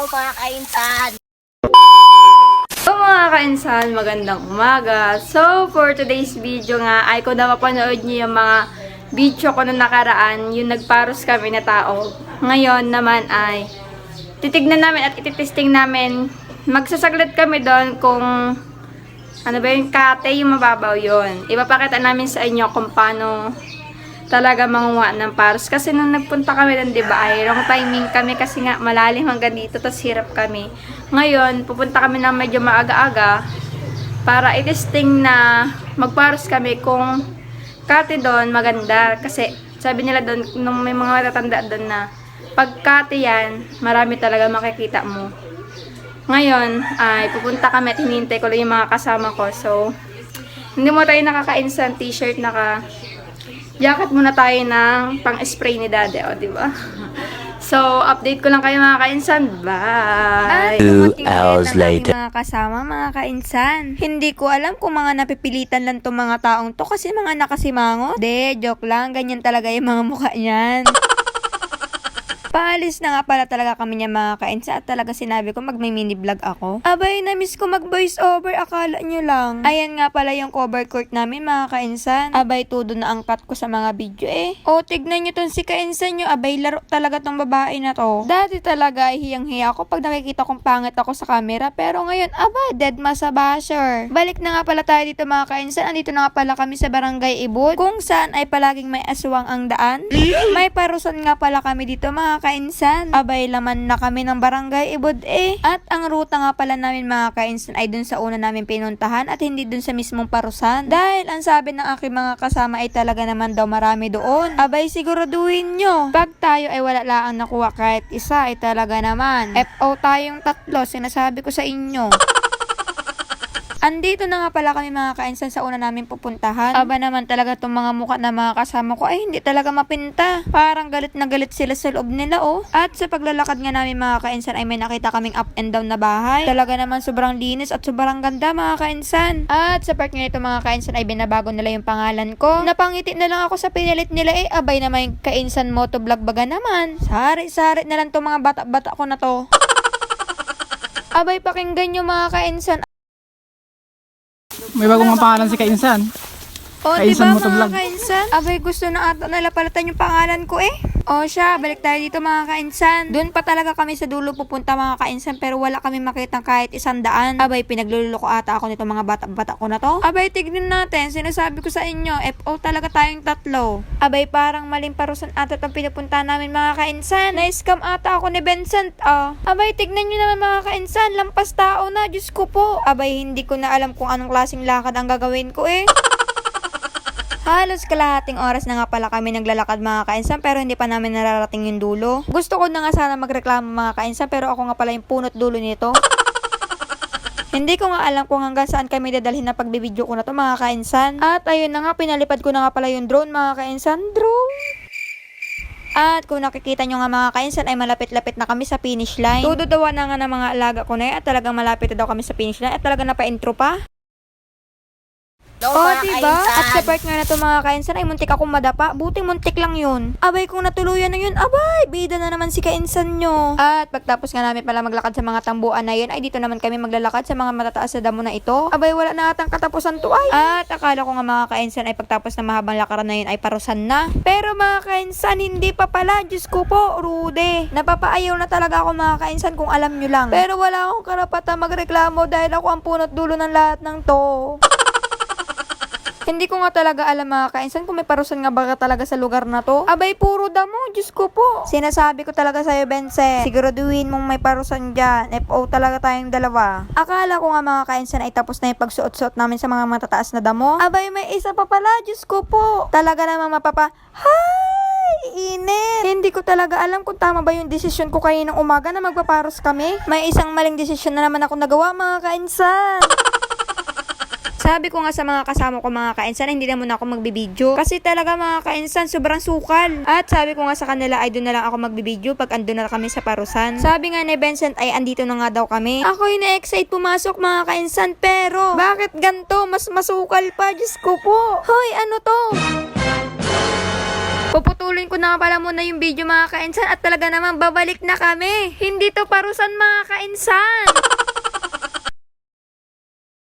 Hello mga kainsan! So mga kainsan, magandang umaga. So for today's video nga, ay kung napapanood niyo yung mga video ko na nakaraan, yung nagparos kami na tao. Ngayon naman ay titignan namin at ititesting namin. Magsasaglit kami doon kung ano ba yung kate, yung mababaw yon. Ipapakita namin sa inyo kung paano talaga manguha ng paros. Kasi nung nagpunta kami doon, diba, ay wrong timing kami kasi nga malalim hanggang dito, tas hirap kami. Ngayon, pupunta kami na medyo maaga-aga para i-testing na magparos kami kung kate doon maganda. Kasi sabi nila doon, nung may mga matatanda doon na pag kate yan, marami talaga makikita mo. Ngayon, ay pupunta kami at hinihintay ko lang yung mga kasama ko. So, hindi mo tayo nakaka-instant t-shirt, jacket muna tayo ng pang-spray ni Daddy, o, diba? So, update ko lang kayo mga kainsan. Bye! 2 hours later. Mga kasama, mga kainsan. Hindi ko alam kung mga napipilitan lang itong mga taong to kasi mga nakasimango. De, joke lang. Ganyan talaga yung mga mukha niyan. Paalis na nga pala talaga kami niya mga kainsa at talaga sinabi ko mag-mini vlog ako. Abay, na-miss ko mag-voice over, akala nyo lang. Ayan nga pala yung cover court namin mga kainsan. Abay, todo na ang cut ko sa mga video eh. O, tignan nyo tong si kainsan nyo. Abay, laro talaga tong babae na to. Dati talaga, hiyang-hiya ako pag nakikita kong pangit ako sa camera. Pero ngayon, abay, dead ma sa basher. Balik na nga pala tayo dito mga kainsan. Andito na nga pala kami sa Barangay Ibud, kung saan ay palaging may aswang ang daan. May parusan nga pala kami dito mga kainsan. Abay, laman na kami ng Barangay Ibud eh. At ang ruta nga pala namin mga kainsan ay dun sa una namin pinuntahan at hindi dun sa mismong parusan. Dahil ang sabi ng aking mga kasama ay talaga naman daw marami doon. Abay, siguraduhin nyo. Pag tayo ay wala lang nakuha kahit isa ay talaga naman. FO tayong tatlo, sinasabi ko sa inyo. Andito na nga pala kami mga kainsan sa una namin pupuntahan. Aba naman talaga itong mga mukha na mga kasama ko ay hindi talaga mapinta. Parang galit na galit sila sa loob nila oh. At sa paglalakad nga namin mga kainsan ay may nakita kaming up and down na bahay. Talaga naman sobrang linis at sobrang ganda mga kainsan. At sa part nga ito mga kainsan ay binabago nila yung pangalan ko. Napangiti na lang ako sa pinilit nila eh. Abay naman kainsan motovlog baga naman. Sari-sari na lang itong mga bata-bata ko na to. Abay, pakinggan nyo mga kainsan. May bagong pangalan si Kainsan. O, Kainsan diba Motovlog. mga kainsan? Abay, gusto na ata nalapalatan yung pangalan ko eh. O siya, balik tayo dito mga kainsan. Doon pa talaga kami sa dulo pupunta mga kainsan pero wala kami makitang kahit 100. Abay, pinagluloko ata ako nito mga bata-bata ko na to. Abay, tignan natin. Sinasabi ko sa inyo, FO talaga tayong tatlo. Abay, parang maling parusan ata itong pinupunta namin mga kainsan. Na-scam ata ako ni Vincent. Abay, tignan nyo naman mga kainsan. Lampas tao na, Diyos ko po. Abay, hindi ko na alam kung anong klaseng lakad ang gagawin ko eh. Halos kalahating oras na nga pala kami naglalakad mga kainsan pero hindi pa namin nararating yung dulo. Gusto ko na nga sana magreklamo mga kainsan pero ako nga pala yung punot dulo nito. Hindi ko nga alam kung hanggang saan kami dadalhin na pagbibideo ko na to mga kainsan. At ayun na nga, pinalipad ko na nga pala yung drone mga kainsan. Drone! At kung nakikita nyo nga mga kainsan ay malapit-lapit na kami sa finish line. Tududawa na nga ng mga alaga ko na at talagang malapit na daw kami sa finish line at talagang napa-intro pa. Hello Oh, mga diba? kainsan! At sa part nga na to mga kainsan ay muntik akong madapa. Buting muntik lang yun. Abay, kung natuluyan na yun, abay, bida na naman si kainsan nyo. At pagtapos nga namin pala maglakad sa mga tambuan na yun, ay dito naman kami maglalakad sa mga matataas na damo na ito. Abay, wala na atang katapusan to ay. At akala ko nga mga kainsan ay pagtapos ng mahabang lakaran na yun ay parusan na. Pero mga kainsan, hindi pa pala. Diyos ko po, rude. Napapaayaw na talaga ako mga kainsan kung alam nyo lang. Pero wala akong karapatan magreklamo dahil ako ang punot dulo ng lahat ng to. Hindi ko nga talaga alam mga kainsan kung may parusan nga ba talaga sa lugar na to. Abay, puro damo, Diyos ko po. Sinasabi ko talaga sa'yo, Bense. Siguraduhin mong may parusan dyan. FO talaga tayong dalawa. Akala ko nga mga kainsan ay tapos na yung pagsuot-suot namin sa mga matataas na damo. Abay, may isa pa pala, Diyos ko po. Talaga namang mapapa... Hay! Init! Hindi ko talaga alam kung tama ba yung desisyon ko kaninang umaga na magpaparos kami. May isang maling desisyon na naman ako nagawa mga kainsan. Sabi ko nga sa mga kasama ko mga kainsan, hindi na muna ako magbibideo. Kasi talaga mga kainsan, sobrang sukal. At sabi ko nga sa kanila ay doon na lang ako magbibideo pag andun na kami sa parusan. Sabi nga ni Vincent ay andito na nga daw kami. Ako'y na-excite pumasok mga kainsan pero bakit ganto? Mas masukal pa, Diyos ko po. Hoy, ano to? Puputulin ko na nga pala muna yung video mga kainsan at talaga naman babalik na kami. Hindi to parusan mga kainsan.